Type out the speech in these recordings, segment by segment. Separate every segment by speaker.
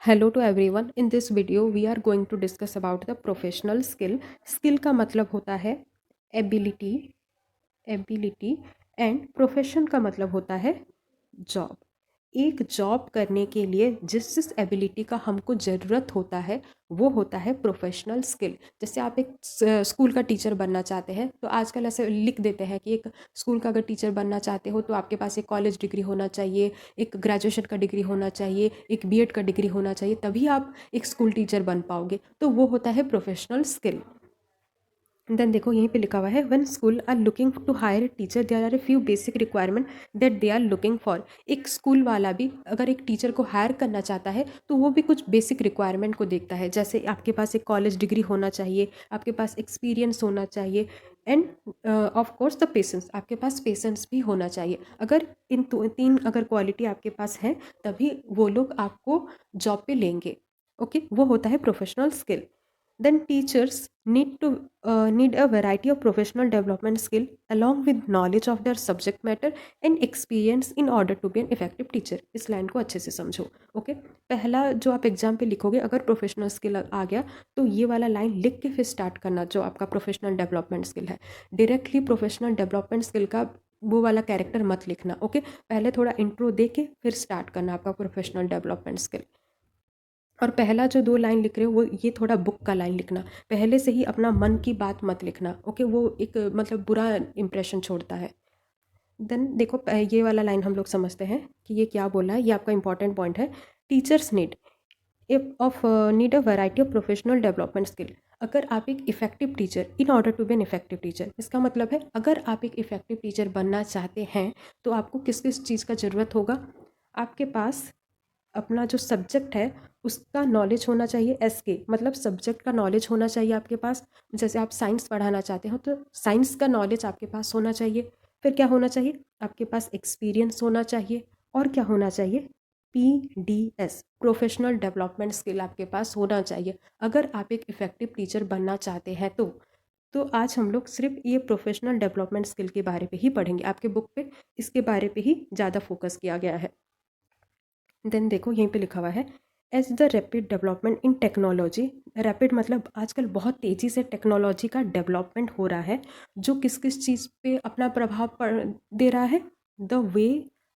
Speaker 1: Hello to everyone. In this video, we are going to discuss about the professional skill. Skill का मतलब होता है ability, ability and profession का मतलब होता है job. एक जॉब करने के लिए जिस जिस एबिलिटी का हमको ज़रूरत होता है वो होता है प्रोफेशनल स्किल। जैसे आप एक स्कूल का टीचर बनना चाहते हैं तो आजकल ऐसे लिख देते हैं कि एक स्कूल का अगर टीचर बनना चाहते हो तो आपके पास एक कॉलेज डिग्री होना चाहिए, एक ग्रेजुएशन का डिग्री होना चाहिए, एक बीएड का डिग्री होना चाहिए, तभी आप एक स्कूल टीचर बन पाओगे। तो वो होता है प्रोफेशनल स्किल। देन देखो यहीं पे लिखा हुआ है when school are looking to hire teacher there are a few basic requirement that they are looking for. एक स्कूल वाला भी अगर एक टीचर को हायर करना चाहता है तो वो भी कुछ बेसिक रिक्वायरमेंट को देखता है। जैसे आपके पास एक कॉलेज डिग्री होना चाहिए, आपके पास एक्सपीरियंस होना चाहिए end of course the patience, आपके पास पेशेंस भी होना चाहिए। अगर इन तीन अगर क्वालिटी आपके पास है तभी वो लोग आपको जॉब पे लेंगे। ओके वो होता है professional skill. Then teachers need a variety of professional development skill along with knowledge of their subject matter and experience in order to be an effective teacher. इस लाइन को अच्छे से समझो। ओके पहला जो आप एग्जाम पे लिखोगे अगर प्रोफेशनल स्किल आ गया तो ये वाला लाइन लिख के फिर स्टार्ट करना जो आपका प्रोफेशनल डेवलपमेंट स्किल है। डायरेक्टली प्रोफेशनल डेवलपमेंट स्किल का वो वाला कैरेक्टर मत लिखना। ओके पहले थोड़ा इंट्रो दे के फिर स्टार्ट करना आपका प्रोफेशनल डेवलपमेंट स्किल। और पहला जो 2 लाइन लिख रहे हो वो ये थोड़ा बुक का लाइन लिखना। पहले से ही अपना मन की बात मत लिखना। ओके वो एक मतलब बुरा इंप्रेशन छोड़ता है। देन देखो ये वाला लाइन हम लोग समझते हैं कि ये क्या बोला है। ये आपका इंपॉर्टेंट पॉइंट है। Teachers need a variety of professional development skill. अगर आप एक effective teacher in order to be an effective teacher, इसका मतलब है अगर आप एक इफेक्टिव टीचर बनना चाहते हैं तो आपको किस किस चीज़ का ज़रूरत होगा। आपके पास अपना जो सब्जेक्ट है उसका नॉलेज होना चाहिए। एसके मतलब सब्जेक्ट का नॉलेज होना चाहिए आपके पास। जैसे आप साइंस पढ़ाना चाहते हो तो साइंस का नॉलेज आपके पास होना चाहिए। फिर क्या होना चाहिए, आपके पास एक्सपीरियंस होना चाहिए। और क्या होना चाहिए, पीडीएस प्रोफेशनल डेवलपमेंट स्किल आपके पास होना चाहिए अगर आप एक इफ़ेक्टिव टीचर बनना चाहते हैं तो आज हम लोग सिर्फ ये प्रोफेशनल डेवलपमेंट स्किल के बारे पे ही पढ़ेंगे। आपके बुक पे इसके बारे पे ही ज़्यादा फोकस किया गया है। देन देखो यहीं पे लिखा हुआ है as the rapid development in technology. Rapid मतलब आजकल बहुत तेज़ी से टेक्नोलॉजी का डेवलपमेंट हो रहा है जो किस किस चीज़ पे अपना प्रभाव दे रहा है। द वे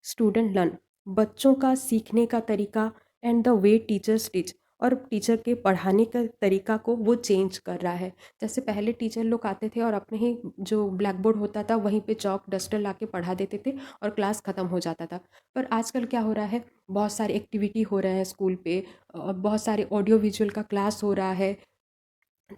Speaker 1: स्टूडेंट लर्न, बच्चों का सीखने का तरीका and the way teachers teach, और टीचर के पढ़ाने का तरीका को वो चेंज कर रहा है। जैसे पहले टीचर लोग आते थे और अपने ही जो ब्लैक बोर्ड होता था वहीं पे चौक डस्टर ला के पढ़ा देते थे और क्लास ख़त्म हो जाता था। पर आजकल क्या हो रहा है, बहुत सारे एक्टिविटी हो रहे हैं स्कूल पे और बहुत सारे ऑडियो विजुअल का क्लास हो रहा है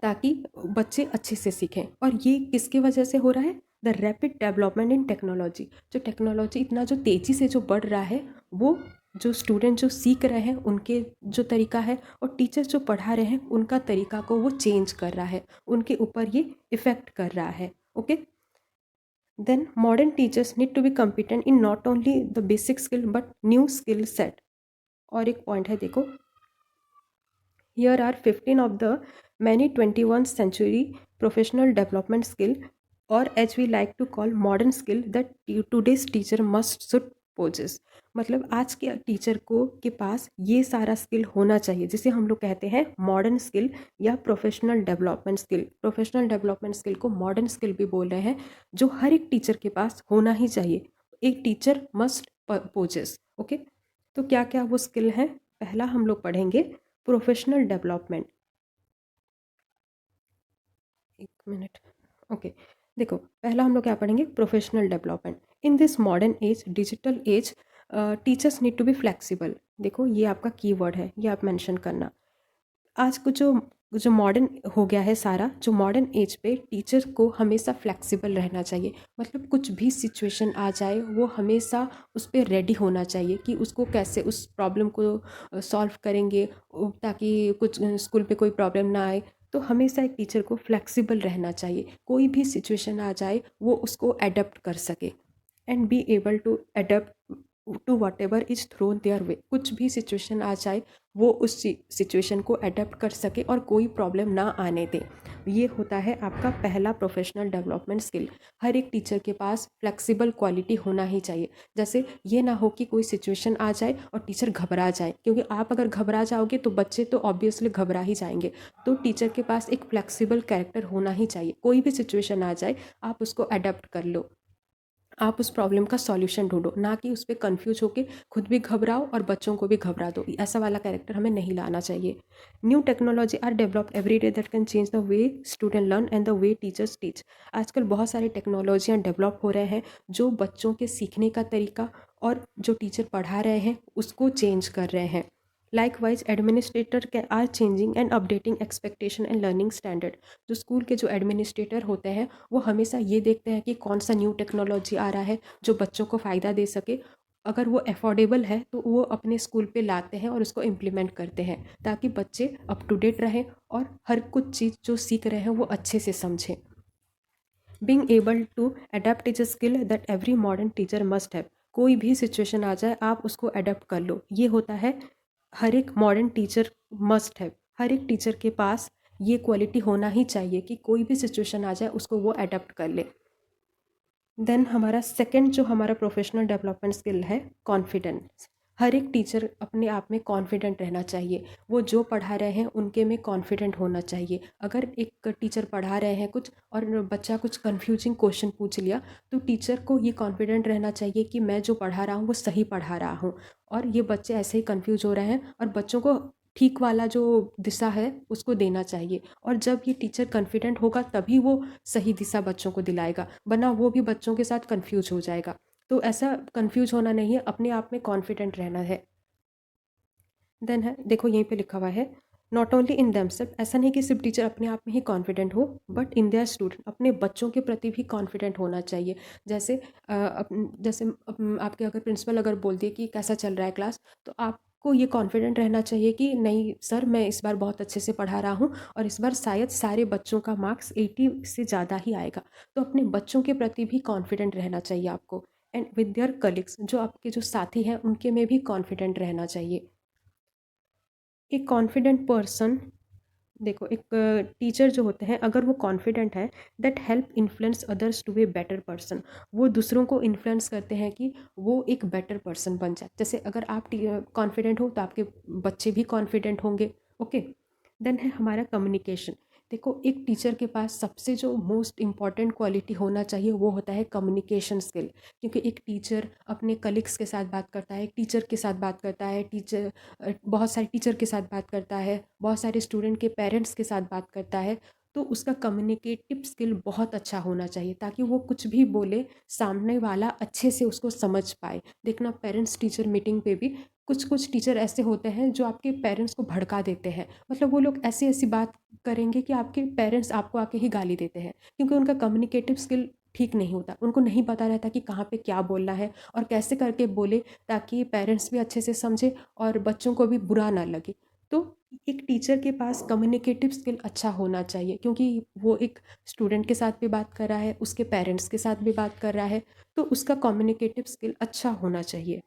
Speaker 1: ताकि बच्चे अच्छे से सीखें। और ये किसकी वजह से हो रहा है, the rapid development in technology. जो टेक्नोलॉजी इतना जो तेज़ी से जो बढ़ रहा है वो जो स्टूडेंट जो सीख रहे हैं उनके जो तरीका है और टीचर्स जो पढ़ा रहे हैं उनका तरीका को वो चेंज कर रहा है, उनके ऊपर ये इफ़ेक्ट कर रहा है। Okay then modern teachers need to be competent in not only the basic skill but new skill set। और एक पॉइंट है देखो, here are 15 of the many 21st century professional development skill or as we like to call modern skill that today's teacher must should possess। मतलब आज के teacher को के पास ये सारा स्किल होना चाहिए जिसे हम लोग कहते हैं मॉडर्न स्किल या professional development skill. Professional development skill को मॉडर्न स्किल भी बोल रहे हैं जो हर एक टीचर के पास होना ही चाहिए। एक टीचर मस्ट पोजेस। ओके तो क्या क्या वो स्किल हैं, पहला हम लोग पढ़ेंगे प्रोफेशनल डेवलपमेंट। एक मिनट। ओके देखो पहला हम लोग क्या पढ़ेंगे, professional development. In this modern age digital age teachers need to be flexible. देखो ये आपका कीवर्ड है, ये आप मेंशन करना। आज को जो जो मॉडर्न हो गया है सारा, जो मॉडर्न एज पे टीचर को हमेशा फ्लेक्सिबल रहना चाहिए। मतलब कुछ भी सिचुएशन आ जाए वो हमेशा उस पर रेडी होना चाहिए कि उसको कैसे उस प्रॉब्लम को सॉल्व करेंगे ताकि कुछ स्कूल पे कोई प्रॉब्लम ना आए। तो हमेशा एक टीचर को फ्लेक्सिबल रहना चाहिए, कोई भी सिचुएशन आ जाए वो उसको अडेप्ट कर सके and be able to adapt to whatever is thrown their way, कुछ भी सिचुएशन आ जाए वो उस सिचुएशन को अडेप्ट कर सके और कोई प्रॉब्लम ना आने दे। ये होता है आपका पहला प्रोफेशनल डेवलपमेंट स्किल। हर एक टीचर के पास फ्लेक्सिबल क्वालिटी होना ही चाहिए। जैसे ये ना हो कि कोई सिचुएशन आ जाए और टीचर घबरा जाए, क्योंकि आप अगर घबरा जाओगे तो बच्चे तो ऑब्वियसली घबरा ही जाएंगे। तो टीचर के पास एक फ्लेक्सिबल कैरेक्टर होना ही चाहिए। कोई भी सिचुएशन आ जाए आप उसको अडेप्ट कर लो, आप उस प्रॉब्लम का सॉल्यूशन ढूंढो, ना कि उस पर कन्फ्यूज होकर खुद भी घबराओ और बच्चों को भी घबरा दो। ऐसा वाला कैरेक्टर हमें नहीं लाना चाहिए। New technology are develop every day that can change the way student learn and the way teachers teach. आजकल बहुत सारी टेक्नोलॉजियाँ डेवलप हो रहे हैं जो बच्चों के सीखने का तरीका और जो टीचर पढ़ा रहे हैं उसको चेंज कर रहे हैं। Likewise, administrator are changing and updating expectation and learning standard। जो स्कूल के जो एडमिनिस्ट्रेटर होते हैं वो हमेशा ये देखते हैं कि कौन सा न्यू टेक्नोलॉजी आ रहा है जो बच्चों को फ़ायदा दे सके। अगर वो अफोर्डेबल है तो वो अपने स्कूल पे लाते हैं और उसको इम्प्लीमेंट करते हैं, ताकि बच्चे अप टू डेट रहें और हर कुछ चीज़ जो सीख रहे हैं वो अच्छे से समझें। Being able to adapt is a skill that every modern teacher must have. कोई भी सिचुएशन आ जाए आप उसको अडेप्ट कर लो, ये होता है हर एक मॉडर्न टीचर मस्ट हैव। हर एक टीचर के पास ये क्वालिटी होना ही चाहिए कि कोई भी सिचुएशन आ जाए उसको वो अडेप्ट कर ले। देन हमारा सेकंड जो हमारा प्रोफेशनल डेवलपमेंट स्किल है, कॉन्फिडेंस। हर एक टीचर अपने आप में कॉन्फिडेंट रहना चाहिए। वो जो पढ़ा रहे हैं उनके में कॉन्फिडेंट होना चाहिए। अगर एक टीचर पढ़ा रहे हैं कुछ और बच्चा कुछ कन्फ्यूजिंग क्वेश्चन पूछ लिया तो टीचर को ये कॉन्फिडेंट रहना चाहिए कि मैं जो पढ़ा रहा हूँ वो सही पढ़ा रहा हूँ और ये बच्चे ऐसे ही कन्फ्यूज हो रहे हैं, और बच्चों को ठीक वाला जो दिशा है उसको देना चाहिए। और जब ये टीचर कॉन्फिडेंट होगा तभी वो सही दिशा बच्चों को दिलाएगा, वरना वो भी बच्चों के साथ कंफ्यूज हो जाएगा। तो ऐसा कंफ्यूज होना नहीं है, अपने आप में कॉन्फिडेंट रहना है। देन है, देखो यहीं पे लिखा हुआ है, नॉट ओनली इन देमसेल्फ। ऐसा नहीं कि सिर्फ टीचर अपने आप में ही कॉन्फिडेंट हो, बट इन देयर स्टूडेंट, अपने बच्चों के प्रति भी कॉन्फिडेंट होना चाहिए। जैसे आपके अगर प्रिंसिपल अगर बोल दिए कि कैसा चल रहा है क्लास, तो आपको ये कॉन्फिडेंट रहना चाहिए कि नहीं सर, मैं इस बार बहुत अच्छे से पढ़ा रहा हूँ और इस बार शायद सारे बच्चों का मार्क्स 80 से ज़्यादा ही आएगा। तो अपने बच्चों के प्रति भी कॉन्फिडेंट रहना चाहिए आपको। एंड विद देयर कलीग्स, जो आपके जो साथी हैं उनके में भी कॉन्फिडेंट रहना चाहिए। एक कॉन्फिडेंट पर्सन, देखो एक टीचर जो होते हैं अगर वो कॉन्फिडेंट है, that help influence others to be better person. वो दूसरों को इन्फ्लुएंस करते हैं कि वो एक बेटर पर्सन बन जाए। जैसे अगर आप कॉन्फिडेंट हो तो आपके बच्चे भी कॉन्फिडेंट होंगे। ओके। देन है हमारा कम्युनिकेशन। देखो एक टीचर के पास सबसे जो मोस्ट इम्पॉर्टेंट क्वालिटी होना चाहिए वो होता है कम्युनिकेशन स्किल। क्योंकि एक टीचर अपने कलीग्स के साथ बात करता है, टीचर के साथ बात करता है, बहुत सारे टीचर के साथ बात करता है, बहुत सारे स्टूडेंट के पेरेंट्स के साथ बात करता है। तो उसका कम्युनिकेटिव स्किल बहुत अच्छा होना चाहिए ताकि वो कुछ भी बोले सामने वाला अच्छे से उसको समझ पाए। देखना पेरेंट्स टीचर मीटिंग पे भी कुछ कुछ टीचर ऐसे होते हैं जो आपके पेरेंट्स को भड़का देते हैं। मतलब वो लोग ऐसी ऐसी बात करेंगे कि आपके पेरेंट्स आपको आके ही गाली देते हैं, क्योंकि उनका कम्युनिकेटिव स्किल ठीक नहीं होता। उनको नहीं पता रहता कि कहाँ पे क्या बोलना है और कैसे करके बोले ताकि पेरेंट्स भी अच्छे से समझे और बच्चों को भी बुरा ना लगे। तो एक टीचर के पास कम्युनिकेटिव स्किल अच्छा होना चाहिए, क्योंकि वो एक स्टूडेंट के साथ भी बात कर रहा है, उसके पेरेंट्स के साथ भी बात कर रहा है, तो उसका कम्युनिकेटिव स्किल अच्छा होना चाहिए।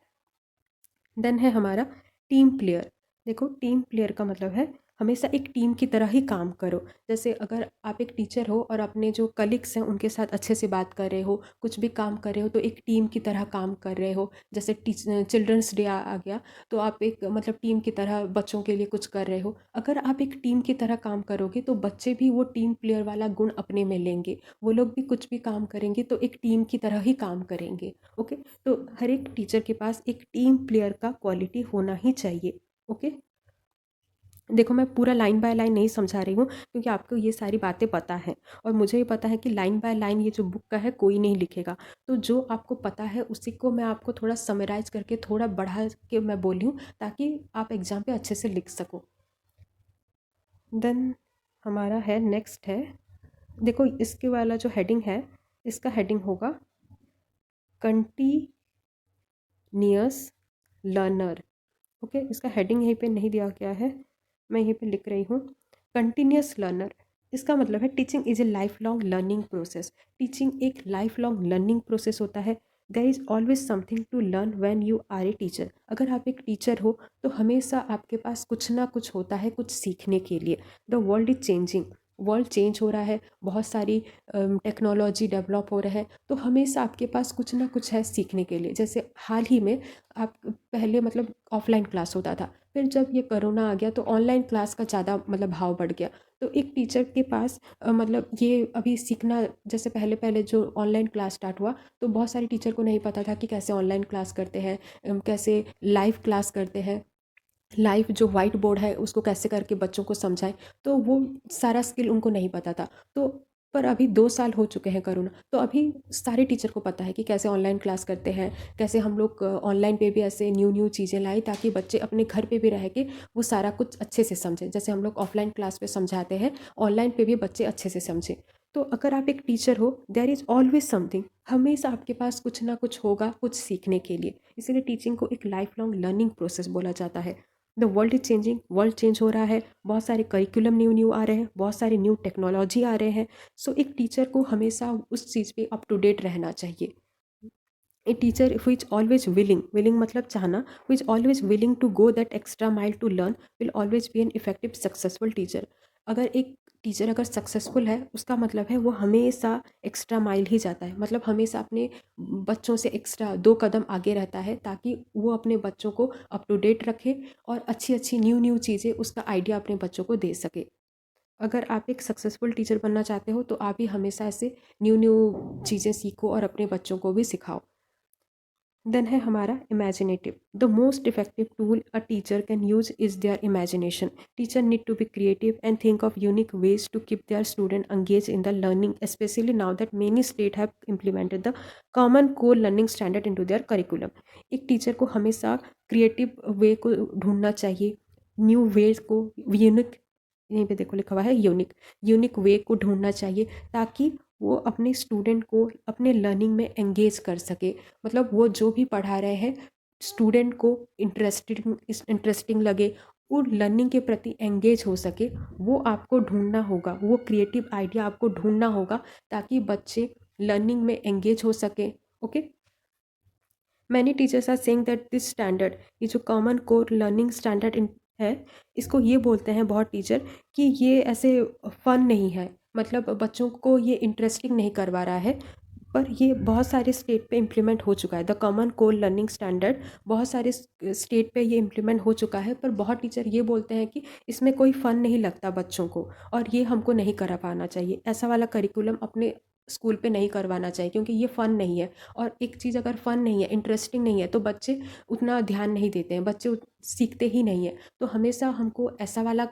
Speaker 1: देन है हमारा टीम प्लेयर। देखो टीम प्लेयर का मतलब है हमेशा एक टीम की तरह ही काम करो। जैसे अगर आप एक टीचर हो और अपने जो कलीग्स हैं उनके साथ अच्छे से बात कर रहे हो, कुछ भी काम कर रहे हो तो एक टीम की तरह काम कर रहे हो। जैसे चिल्ड्रंस डे आ गया तो आप एक मतलब टीम की तरह बच्चों के लिए कुछ कर रहे हो। अगर आप एक टीम की तरह काम करोगे तो बच्चे भी वो टीम प्लेयर वाला गुण अपने में लेंगे। वो लोग भी कुछ भी काम करेंगे तो एक टीम की तरह ही काम करेंगे। ओके। तो हर एक टीचर के पास एक टीम प्लेयर का क्वालिटी होना ही चाहिए। ओके। देखो मैं पूरा लाइन बाय लाइन नहीं समझा रही हूँ क्योंकि आपको ये सारी बातें पता है और मुझे भी पता है कि लाइन बाय लाइन ये जो बुक का है कोई नहीं लिखेगा। तो जो आपको पता है उसी को मैं आपको थोड़ा समराइज करके थोड़ा बढ़ा के मैं बोली हूँ ताकि आप एग्ज़ाम पे अच्छे से लिख सको। देन हमारा है नेक्स्ट है, देखो इसके वाला जो हेडिंग है इसका हेडिंग होगा कंटिन्यूअस लर्नर। ओके। इसका हेडिंग यहीं पे नहीं दिया गया है, मैं यहीं पे लिख रही हूँ कंटिन्यूअस लर्नर। इसका मतलब है teaching is a life long learning process. Teaching एक लाइफ लॉन्ग लर्निंग प्रोसेस होता है। There is always something to learn when you are a teacher. अगर आप एक टीचर हो तो हमेशा आपके पास कुछ ना कुछ होता है कुछ सीखने के लिए। The world is changing, world change हो रहा है, बहुत सारी टेक्नोलॉजी डेवलप हो रहा है, तो हमेशा आपके पास कुछ ना कुछ है सीखने के लिए। जैसे हाल ही में आप पहले मतलब ऑफलाइन क्लास होता था, फिर जब ये कोरोना आ गया तो ऑनलाइन क्लास का ज़्यादा मतलब भाव बढ़ गया। तो एक टीचर के पास मतलब ये अभी सीखना, जैसे पहले पहले जो ऑनलाइन क्लास स्टार्ट हुआ तो बहुत सारे टीचर को नहीं पता था कि कैसे ऑनलाइन क्लास करते हैं, कैसे लाइव क्लास करते हैं, लाइव जो वाइट बोर्ड है उसको कैसे करके बच्चों को समझाएं, तो वो सारा स्किल उनको नहीं पता था। तो पर अभी 2 साल हो चुके हैं कोरोना, तो अभी सारे टीचर को पता है कि कैसे ऑनलाइन क्लास करते हैं, कैसे हम लोग ऑनलाइन पे भी ऐसे न्यू न्यू चीज़ें लाए ताकि बच्चे अपने घर पे भी रह के वो सारा कुछ अच्छे से समझें। जैसे हम लोग ऑफलाइन क्लास पे समझाते हैं, ऑनलाइन पे भी बच्चे अच्छे से समझें। तो अगर आप एक टीचर हो, देयर इज़ ऑलवेज समथिंग, हमेशा आपके पास कुछ ना कुछ होगा कुछ सीखने के लिए। इसीलिए टीचिंग को एक लाइफ लॉन्ग लर्निंग प्रोसेस बोला जाता है। The world is changing, world change हो रहा है, बहुत सारे करिकुलम न्यू न्यू आ रहे हैं, बहुत सारे न्यू टेक्नोलॉजी आ रहे हैं। सो एक टीचर को हमेशा उस चीज़ पे अप टू डेट रहना चाहिए। A teacher who is always willing, willing मतलब चाहना, who is always willing to go that extra mile to learn will always be an effective successful teacher. अगर एक टीचर अगर सक्सेसफुल है उसका मतलब है वो हमेशा एक्स्ट्रा माइल ही जाता है, मतलब हमेशा अपने बच्चों से एक्स्ट्रा 2 कदम आगे रहता है ताकि वो अपने बच्चों को अप टू डेट रखे और अच्छी अच्छी न्यू न्यू चीज़ें उसका आइडिया अपने बच्चों को दे सके। अगर आप एक सक्सेसफुल टीचर बनना चाहते हो तो आप भी हमेशा ऐसे न्यू न्यू चीज़ें सीखो और अपने बच्चों को भी सिखाओ। देन है हमारा imaginative. The most effective tool a teacher can use is their imagination. Teacher need to be creative and think of unique ways to keep their student engage in the learning, especially now that many state have implemented the common core learning standard into their curriculum. एक teacher को हमेशा creative way को ढूंढना चाहिए, new ways को, unique, यहीं पे देखो लिखा हुआ है यूनिक, यूनिक वे को ढूंढना चाहिए ताकि वो अपने स्टूडेंट को अपने लर्निंग में एंगेज कर सके। मतलब वो जो भी पढ़ा रहे हैं स्टूडेंट को इंटरेस्टिंग लगे, वो लर्निंग के प्रति एंगेज हो सके, वो आपको ढूंढना होगा, वो क्रिएटिव आइडिया आपको ढूंढना होगा ताकि बच्चे लर्निंग में एंगेज हो सके। Okay, many teachers are saying that this standard, ये जो कॉमन कोर लर्निंग स्टैंडर्ड है, इसको ये बोलते हैं बहुत टीचर कि ये ऐसे फन नहीं है, मतलब बच्चों को ये इंटरेस्टिंग नहीं करवा रहा है। पर ये बहुत सारे स्टेट पे इम्प्लीमेंट हो चुका है, the common core learning standard बहुत सारे स्टेट पे ये इम्प्लीमेंट हो चुका है, पर बहुत टीचर ये बोलते हैं कि इसमें कोई फ़न नहीं लगता बच्चों को और ये हमको नहीं करा पाना चाहिए, ऐसा वाला करिकुलम अपने स्कूल पे नहीं करवाना चाहिए क्योंकि ये फ़न नहीं है। और एक चीज़ अगर फ़न नहीं है, इंटरेस्टिंग नहीं है, तो बच्चे उतना ध्यान नहीं देते हैं, बच्चे सीखते ही नहीं है। तो हमेशा हमको ऐसा वाला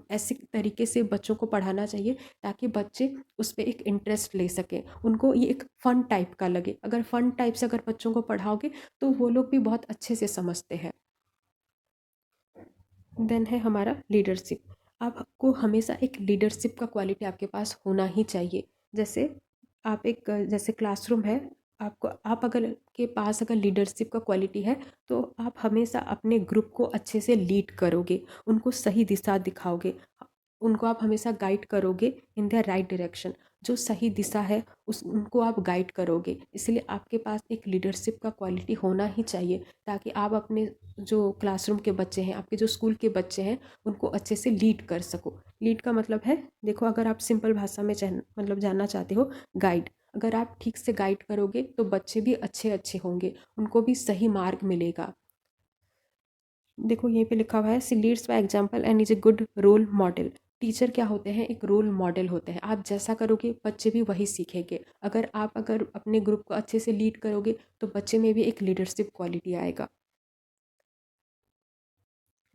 Speaker 1: ऐसे तरीके से बच्चों को पढ़ाना चाहिए ताकि बच्चे उस पर एक इंटरेस्ट ले सकें, उनको ये एक फ़न टाइप का लगे। अगर फ़न टाइप से अगर बच्चों को पढ़ाओगे तो वो लोग भी बहुत अच्छे से समझते हैं। देन है हमारा लीडरशिप। आपको हमेशा एक लीडरशिप का क्वालिटी आपके पास होना ही चाहिए। जैसे आप एक जैसे क्लासरूम है, आपको आप अगर के पास अगर लीडरशिप का क्वालिटी है तो आप हमेशा अपने ग्रुप को अच्छे से लीड करोगे, उनको सही दिशा दिखाओगे, उनको आप हमेशा गाइड करोगे इन द राइट डायरेक्शन। जो सही दिशा है उस उनको आप गाइड करोगे, इसलिए आपके पास एक लीडरशिप का क्वालिटी होना ही चाहिए ताकि आप अपने जो क्लासरूम के बच्चे हैं, आपके जो स्कूल के बच्चे हैं, उनको अच्छे से लीड कर सको। लीड का मतलब है, देखो अगर आप सिंपल भाषा में मतलब जानना चाहते हो, गाइड। अगर आप ठीक से गाइड करोगे तो बच्चे भी अच्छे अच्छे होंगे, उनको भी सही मार्ग मिलेगा। देखो यहीं पे लिखा हुआ है, she leads by example and is a good role model. Teacher क्या होते हैं, एक रोल मॉडल होते हैं, आप जैसा करोगे बच्चे भी वही सीखेंगे। अगर अपने ग्रुप को अच्छे से लीड करोगे तो बच्चे में भी एक लीडरशिप क्वालिटी आएगा।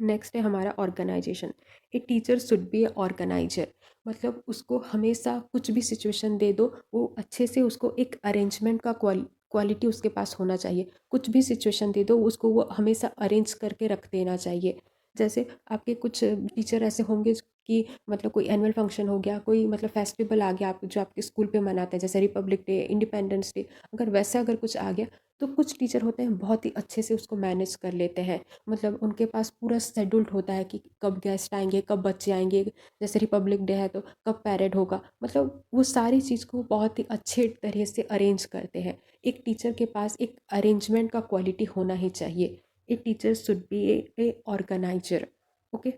Speaker 1: नेक्स्ट है हमारा organization. A teacher should be a organizer, मतलब उसको हमेशा कुछ भी सिचुएशन दे दो वो अच्छे से उसको एक अरेंजमेंट का क्वालिटी उसके पास होना चाहिए। कुछ भी सिचुएशन दे दो उसको वो हमेशा अरेंज करके रख देना चाहिए। जैसे आपके कुछ टीचर ऐसे होंगे कि मतलब कोई एनुअल फंक्शन हो गया, कोई मतलब फेस्टिवल आ गया आप जो आपके स्कूल पे मनाते हैं, जैसे रिपब्लिक डे, इंडिपेंडेंस डे, अगर वैसा अगर कुछ आ गया तो कुछ टीचर होते हैं बहुत ही अच्छे से उसको मैनेज कर लेते हैं, मतलब उनके पास पूरा शेड्यूल्ड होता है कि कब गेस्ट आएंगे, कब बच्चे आएंगे, जैसे रिपब्लिक डे है तो कब पैरेड होगा, मतलब वो सारी चीज़ को बहुत ही अच्छे तरह से अरेंज करते हैं। एक टीचर के पास एक अरेंजमेंट का क्वालिटी होना ही चाहिए। A teacher should be a organizer. Okay.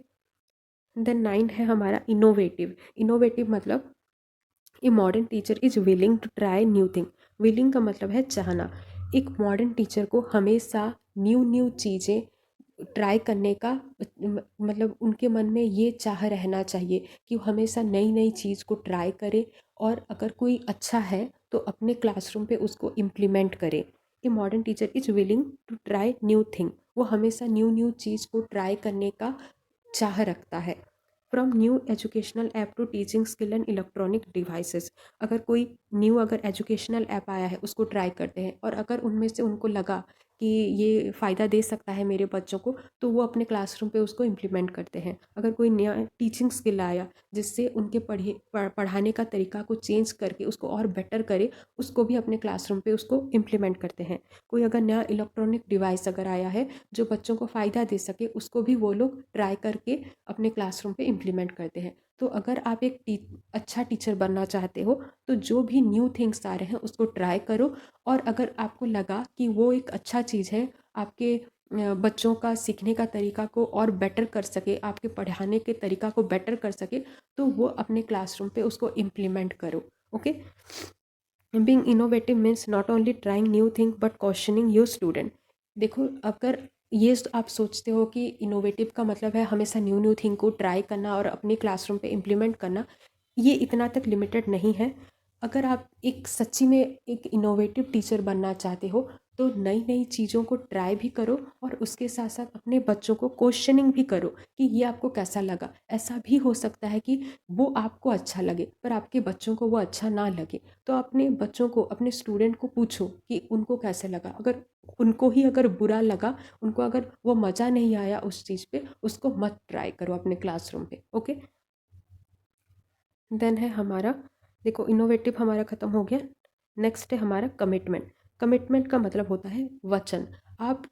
Speaker 1: Then 9 है हमारा इनोवेटिव। इनोवेटिव मतलब a modern teacher is willing to try new thing. Willing का मतलब है चाहना। एक मॉडर्न टीचर को हमेशा न्यू न्यू चीज़ें ट्राई करने का मतलब उनके मन में ये चाह रहना चाहिए कि वो हमेशा नई नई चीज़ को ट्राई करे, और अगर कोई अच्छा है तो अपने क्लासरूम पे उसको इम्प्लीमेंट करे। A modern teacher is willing to try new thing. वो हमेशा न्यू न्यू चीज़ को ट्राई करने का चाह रखता है। From new educational app to teaching skill and electronic devices. अगर कोई न्यू अगर एजुकेशनल ऐप आया है उसको ट्राई करते हैं, और अगर उनमें से उनको लगा कि ये फ़ायदा दे सकता है मेरे बच्चों को, तो वो अपने क्लासरूम पे उसको इम्प्लीमेंट करते हैं। अगर कोई नया टीचिंग स्किल आया जिससे उनके पढ़ाने का तरीका को चेंज करके उसको और बेटर करे, उसको भी अपने क्लासरूम पे उसको इम्प्लीमेंट करते हैं। कोई अगर नया इलेक्ट्रॉनिक डिवाइस अगर आया है जो बच्चों को फ़ायदा दे सके, उसको भी वो लोग ट्राई करके अपने क्लासरूम पे इम्प्लीमेंट करते हैं। तो अगर आप एक अच्छा टीचर बनना चाहते हो तो जो भी न्यू थिंग्स आ रहे हैं उसको ट्राई करो, और अगर आपको लगा कि वो एक अच्छा चीज़ है, आपके बच्चों का सीखने का तरीका को और बेटर कर सके, आपके पढ़ाने के तरीका को बेटर कर सके, तो वो अपने क्लासरूम पे उसको इम्प्लीमेंट करो। Okay. Being innovative means not only trying new thing but questioning your student. देखो, अगर ये आप सोचते हो कि इनोवेटिव का मतलब है हमेशा न्यू न्यू थिंग को ट्राई करना और अपने क्लासरूम पे इम्प्लीमेंट करना, ये इतना तक लिमिटेड नहीं है। अगर आप एक सच्ची में एक इनोवेटिव टीचर बनना चाहते हो तो नई नई चीज़ों को ट्राई भी करो, और उसके साथ साथ अपने बच्चों को क्वेश्चनिंग भी करो कि ये आपको कैसा लगा। ऐसा भी हो सकता है कि वो आपको अच्छा लगे पर आपके बच्चों को वो अच्छा ना लगे, तो अपने बच्चों को, अपने स्टूडेंट को पूछो कि उनको कैसे लगा। अगर उनको ही अगर बुरा लगा, उनको अगर वो मज़ा नहीं आया उस चीज़ पे, उसको मत ट्राई करो अपने क्लासरूम पे। ओके। देन है हमारा, देखो इनोवेटिव हमारा ख़त्म हो गया। नेक्स्ट है हमारा कमिटमेंट। कमिटमेंट का मतलब होता है वचन। आप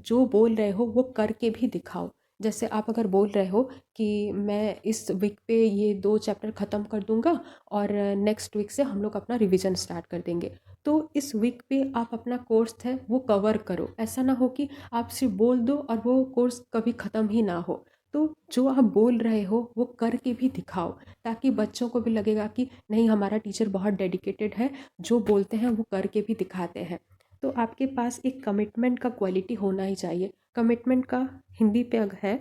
Speaker 1: जो बोल रहे हो वो करके भी दिखाओ। जैसे आप अगर बोल रहे हो कि मैं इस वीक पे ये 2 चैप्टर ख़त्म कर दूंगा और नेक्स्ट वीक से हम लोग अपना रिवीजन स्टार्ट कर देंगे, तो इस वीक पे आप अपना कोर्स है वो कवर करो। ऐसा ना हो कि आप सिर्फ बोल दो और वो कोर्स कभी ख़त्म ही ना हो। तो जो आप बोल रहे हो वो करके भी दिखाओ, ताकि बच्चों को भी लगेगा कि नहीं, हमारा टीचर बहुत डेडिकेटेड है, जो बोलते हैं वो करके भी दिखाते हैं। तो आपके पास एक कमिटमेंट का क्वालिटी होना ही चाहिए। कमिटमेंट का हिंदी पे है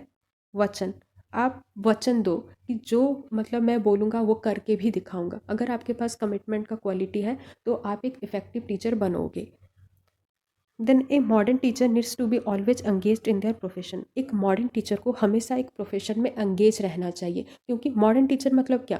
Speaker 1: वचन। आप वचन दो कि जो मतलब मैं बोलूँगा वो करके भी दिखाऊंगा। अगर आपके पास कमिटमेंट का क्वालिटी है तो आप एक इफ़ेक्टिव टीचर बनोगे। Then a modern teacher needs to be always engaged in their profession. एक मॉडर्न टीचर को हमेशा एक प्रोफेशन में एंगेज रहना चाहिए, क्योंकि मॉडर्न टीचर मतलब क्या,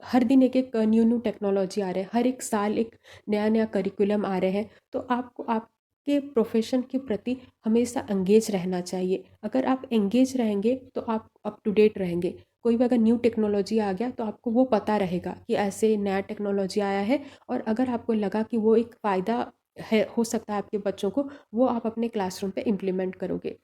Speaker 1: हर दिन एक एक न्यू न्यू टेक्नोलॉजी आ रहे हैं, हर एक साल एक नया नया करिकुलम आ रहे हैं। तो आपको आपके प्रोफेशन के प्रति हमेशा एंगेज रहना चाहिए। अगर आप एंगेज रहेंगे तो आप अप टू डेट रहेंगे। कोई भी अगर न्यू टेक्नोलॉजी आ गया तो आपको वो पता रहेगा कि ऐसे नया टेक्नोलॉजी आया है, और अगर आपको लगा कि वो एक फ़ायदा है, हो सकता है आपके बच्चों को, वो आप अपने क्लासरूम पे इम्प्लीमेंट करोगे।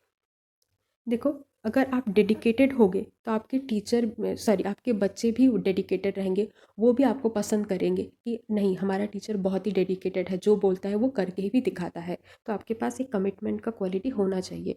Speaker 1: देखो, अगर आप डेडिकेटेड होगे तो आपके टीचर, सॉरी, आपके बच्चे भी डेडिकेटेड रहेंगे। वो भी आपको पसंद करेंगे कि नहीं, हमारा टीचर बहुत ही डेडिकेटेड है, जो बोलता है वो करके ही भी दिखाता है। तो आपके पास एक कमिटमेंट का क्वालिटी होना चाहिए।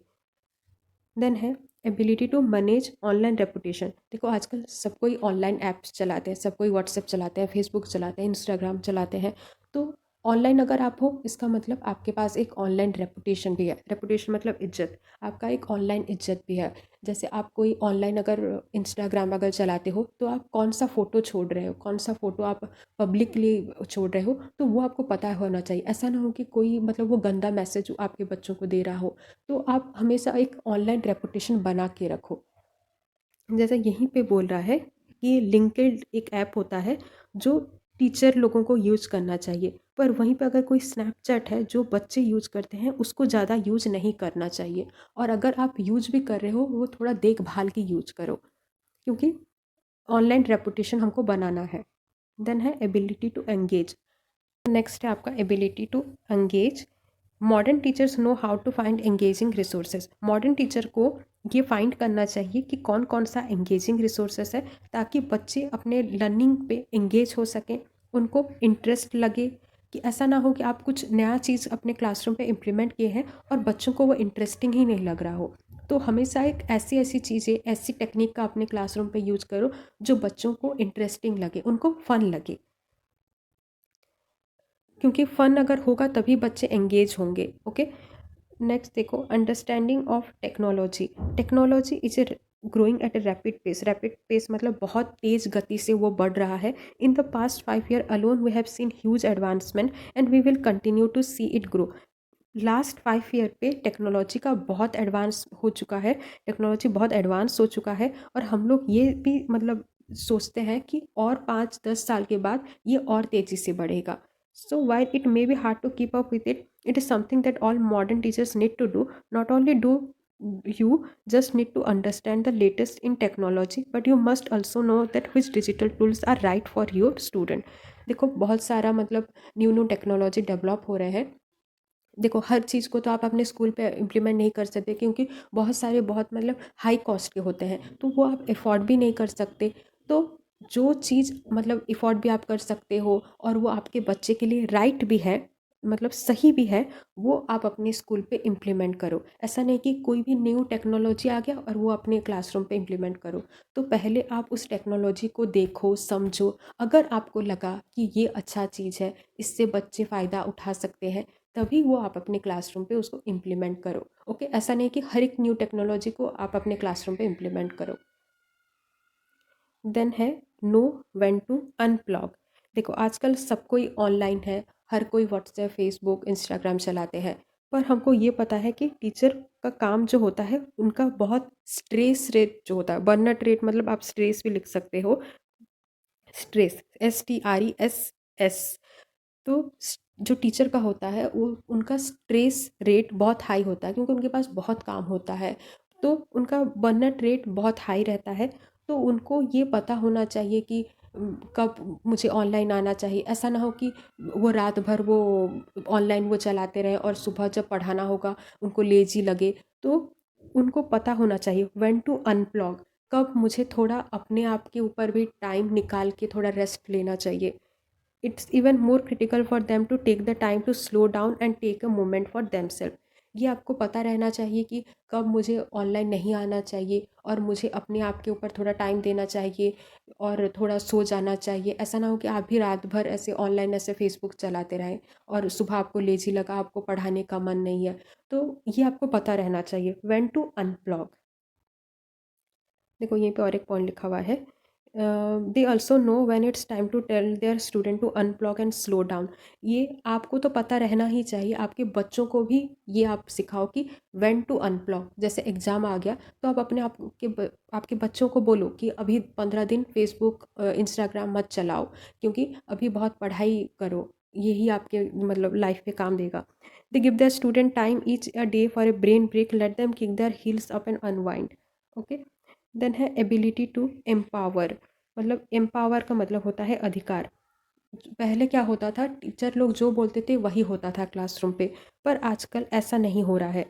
Speaker 1: देन है ability to manage online reputation. देखो, आजकल सब कोई ऑनलाइन ऐप्स चलाते हैं, सब कोई व्हाट्सएप चलाते हैं, फेसबुक चलाते हैं, इंस्टाग्राम चलाते हैं। तो ऑनलाइन अगर आप हो, इसका मतलब आपके पास एक ऑनलाइन रेपुटेशन भी है। रेपुटेशन मतलब इज्जत। आपका एक ऑनलाइन इज्जत भी है। जैसे आप कोई ऑनलाइन अगर इंस्टाग्राम अगर चलाते हो तो आप कौन सा फ़ोटो छोड़ रहे हो, कौन सा फ़ोटो आप पब्लिकली छोड़ रहे हो, तो वो आपको पता होना चाहिए। ऐसा ना हो कि कोई मतलब वो गंदा मैसेज आपके बच्चों को दे रहा हो। तो आप हमेशा एक ऑनलाइन रेपुटेशन बना के रखो। जैसा यहीं पे बोल रहा है कि लिंक्डइन एक ऐप होता है जो टीचर लोगों को यूज़ करना चाहिए, पर वहीं पे अगर कोई स्नैपचैट है जो बच्चे यूज़ करते हैं, उसको ज़्यादा यूज़ नहीं करना चाहिए। और अगर आप यूज़ भी कर रहे हो वो थोड़ा देखभाल के यूज़ करो, क्योंकि ऑनलाइन रेपुटेशन हमको बनाना है। देन है एबिलिटी टू एंगेज। नेक्स्ट है आपका ability to engage. Modern teachers know how to find engaging resources. Modern teacher को ये फाइंड करना चाहिए कि कौन कौन सा एंगेजिंग रिसोर्सेज है, ताकि बच्चे अपने लर्निंग पे एंगेज हो सकें, उनको इंटरेस्ट लगे। कि ऐसा ना हो कि आप कुछ नया चीज़ अपने क्लासरूम पे इम्प्लीमेंट किए हैं और बच्चों को वो इंटरेस्टिंग ही नहीं लग रहा हो। तो हमेशा एक ऐसी ऐसी चीज़ें, ऐसी टेक्निक का अपने क्लासरूम पे यूज़ करो जो बच्चों को इंटरेस्टिंग लगे, उनको फ़न लगे, क्योंकि फ़न अगर होगा तभी बच्चे एंगेज होंगे। ओके, नेक्स्ट देखो, understanding of technology. Technology is a growing at a rapid pace. Rapid pace मतलब बहुत तेज़ गति से वो बढ़ रहा है। In the past 5 year alone we have seen huge advancement and we will continue to see it grow. Last 5 year पे टेक्नोलॉजी का बहुत एडवांस हो चुका है, टेक्नोलॉजी बहुत एडवांस हो चुका है, और हम लोग ये भी मतलब सोचते हैं कि और 5-10 साल के बाद ये और तेज़ी से बढ़ेगा। So while it may be hard to keep up with it, it is something that all modern teachers need to do. Not only do you just need to understand the latest in technology, but you must also know that which digital tools are right for your student. देखो बहुत सारा मतलब new new technology develop हो रहे हैं। देखो हर चीज़ को तो आप अपने स्कूल पे इम्प्लीमेंट नहीं कर सकते, क्योंकि बहुत सारे बहुत मतलब हाई कॉस्ट के होते हैं, तो वो आप अफोर्ड भी नहीं कर सकते। तो जो चीज़ मतलब अफोर्ड भी आप कर सकते हो और वो आपके बच्चे के लिए राइट भी है, मतलब सही भी है, वो आप अपने स्कूल पे इम्प्लीमेंट करो। ऐसा नहीं कि कोई भी न्यू टेक्नोलॉजी आ गया और वो अपने क्लासरूम पे इम्प्लीमेंट करो। तो पहले आप उस टेक्नोलॉजी को देखो, समझो। अगर आपको लगा कि ये अच्छा चीज़ है, इससे बच्चे फ़ायदा उठा सकते हैं, तभी वो आप अपने क्लासरूम पे उसको इम्प्लीमेंट करो। ओके, ऐसा नहीं कि हर एक न्यू टेक्नोलॉजी को आप अपने क्लासरूम पे इम्प्लीमेंट करो। देन है नो व्हेन टू अनप्लॉग। देखो आजकल सब कोई ऑनलाइन है, हर कोई व्हाट्सएप, फेसबुक, इंस्टाग्राम चलाते हैं, पर हमको ये पता है कि टीचर का काम जो होता है उनका बहुत स्ट्रेस रेट जो होता है, बर्नआउट रेट मतलब आप स्ट्रेस भी लिख सकते हो, स्ट्रेस, STRESS। तो जो टीचर का होता है वो उनका स्ट्रेस रेट बहुत हाई होता है, क्योंकि उनके पास बहुत काम होता है, तो उनका बर्नआउट रेट बहुत हाई रहता है। तो उनको ये पता होना चाहिए कि कब मुझे ऑनलाइन आना चाहिए। ऐसा ना हो कि वो रात भर वो ऑनलाइन वो चलाते रहें और सुबह जब पढ़ाना होगा उनको लेजी लगे। तो उनको पता होना चाहिए व्हेन टू अनप्लॉग, कब मुझे थोड़ा अपने आप के ऊपर भी टाइम निकाल के थोड़ा रेस्ट लेना चाहिए। It's even more critical for them to take the time to slow down and take a moment for themselves. ये आपको पता रहना चाहिए कि कब मुझे ऑनलाइन नहीं आना चाहिए और मुझे अपने आप के ऊपर थोड़ा टाइम देना चाहिए और थोड़ा सो जाना चाहिए। ऐसा ना हो कि आप भी रात भर ऐसे ऑनलाइन ऐसे फेसबुक चलाते रहें और सुबह आपको लेजी लगा, आपको पढ़ाने का मन नहीं है। तो ये आपको पता रहना चाहिए, व्हेन टू अनप्लॉग। देखो यहीं पे और एक पॉइंट लिखा हुआ है, they also know when it's time to tell their student to unplug and slow down. ये आपको तो पता रहना ही चाहिए, आपके बच्चों को भी ये आप सिखाओ कि व्हेन टू अनप्लॉग। जैसे एग्ज़ाम आ गया तो आप अपने आपके बच्चों को बोलो कि अभी 15 दिन फेसबुक इंस्टाग्राम मत चलाओ, क्योंकि अभी बहुत पढ़ाई करो, यही आपके मतलब लाइफ पे काम देगा। They give the student time each a day for a brain break, let them kick their heels up and unwind. Okay, then है एबिलिटी टू एम्पावर। मतलब एम्पावर का मतलब होता है अधिकार। पहले क्या होता था, टीचर लोग जो बोलते थे वही होता था क्लासरूम पे, पर आजकल ऐसा नहीं हो रहा है।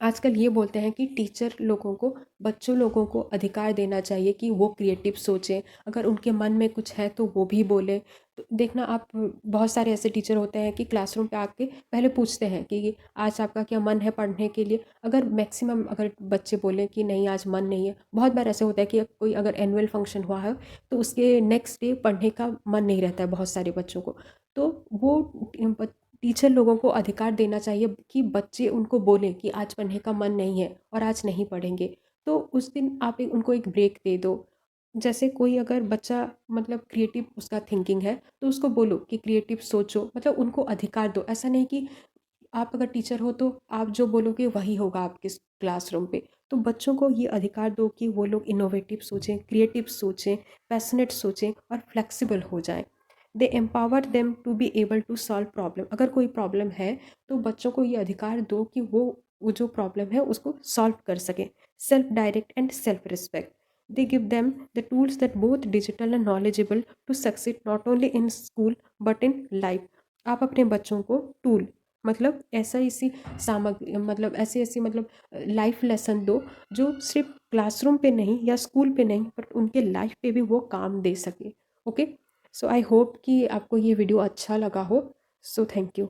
Speaker 1: आजकल ये बोलते हैं कि टीचर लोगों को, बच्चों लोगों को अधिकार देना चाहिए कि वो क्रिएटिव सोचें, अगर उनके मन में कुछ है तो वो भी बोलें। तो देखना आप, बहुत सारे ऐसे टीचर होते हैं कि क्लासरूम पे आके पहले पूछते हैं कि आज आपका क्या मन है पढ़ने के लिए। अगर मैक्सिमम अगर बच्चे बोलें कि नहीं आज मन नहीं है, बहुत बार ऐसे होता है कि कोई अगर एनुअल फंक्शन हुआ है तो उसके नेक्स्ट डे पढ़ने का मन नहीं रहता है बहुत सारे बच्चों को। तो वो टीचर लोगों को अधिकार देना चाहिए कि बच्चे उनको बोलें कि आज पढ़ने का मन नहीं है और आज नहीं पढ़ेंगे। तो उस दिन आप उनको एक ब्रेक दे दो। जैसे कोई अगर बच्चा मतलब क्रिएटिव उसका थिंकिंग है तो उसको बोलो कि क्रिएटिव सोचो, मतलब उनको अधिकार दो। ऐसा नहीं कि आप अगर टीचर हो तो आप जो बोलोगे वही होगा आपके क्लासरूम पे। तो बच्चों को ये अधिकार दो कि वो लोग इनोवेटिव सोचें, क्रिएटिव सोचें, पैशनेट सोचें और फ्लेक्सिबल हो जाएं। They empower them to be able to solve problem. अगर कोई प्रॉब्लम है तो बच्चों को ये अधिकार दो कि वो जो प्रॉब्लम है उसको सॉल्व कर सकें। Self direct and self respect. They give them the tools that both digital and knowledgeable to succeed not only in school but in life. आप अपने बच्चों को टूल मतलब ऐसा इसी सामग्री मतलब ऐसी ऐसी मतलब लाइफ लेसन दो जो सिर्फ क्लासरूम पे नहीं या स्कूल पे नहीं बट उनके लाइफ पे भी वो काम दे सके। ओके, सो आई होप कि आपको ये वीडियो अच्छा लगा हो। So thank you.